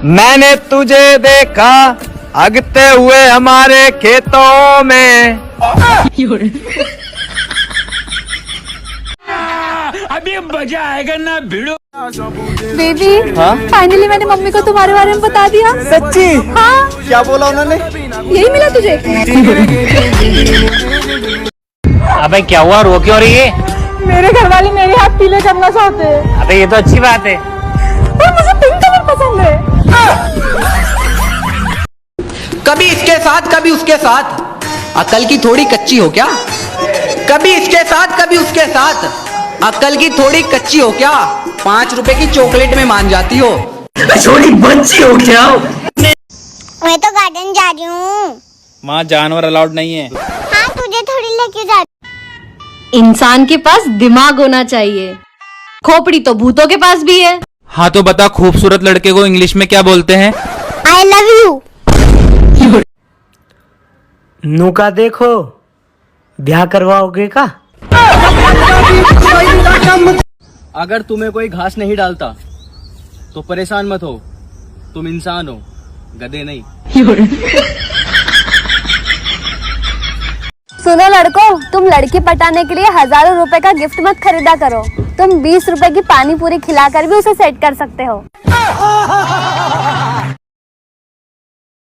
मैंने तुझे देखा अगते हुए हमारे खेतों में। अभी मजा आएगा ना भिड़ो। बेबी, फाइनली मैंने मम्मी को तुम्हारे बारे में बता दिया। सच्ची? हाँ। क्या बोला उन्होंने? यही मिला तुझे? अबे क्या हुआ, रो क्यों रही है? मेरे घर वाले मेरे हाथ पीले करना चाहते हैं। अबे ये तो अच्छी बात है। पर मुझे पिंक कलर पसंद है। कभी इसके साथ कभी उसके साथ, अकल की थोड़ी कच्ची हो क्या? कभी इसके साथ कभी उसके साथ, अकल की थोड़ी कच्ची हो क्या? 5 रुपए की चॉकलेट में मान जाती हो। छोटी बच्ची हो क्या? मैं तो गार्डन जा रही हूँ। वहाँ जानवर अलाउड नहीं है। हाँ, तुझे थोड़ी लेके जा। इंसान के पास दिमाग होना चाहिए, खोपड़ी तो भूतों के पास भी है। हाँ तो बता, खूबसूरत लड़के को इंग्लिश में क्या बोलते हैं? I love you. नूका देखो, ब्याह करवाओगे का? अगर तुम्हें कोई घास नहीं डालता तो परेशान मत हो, तुम इंसान हो, गधे नहीं। सुनो लड़कों, तुम लड़की पटाने के लिए हजारों रुपए का गिफ्ट मत खरीदा करो। तुम 20 रुपए की पानी पूरी खिलाकर भी उसे सेट कर सकते हो।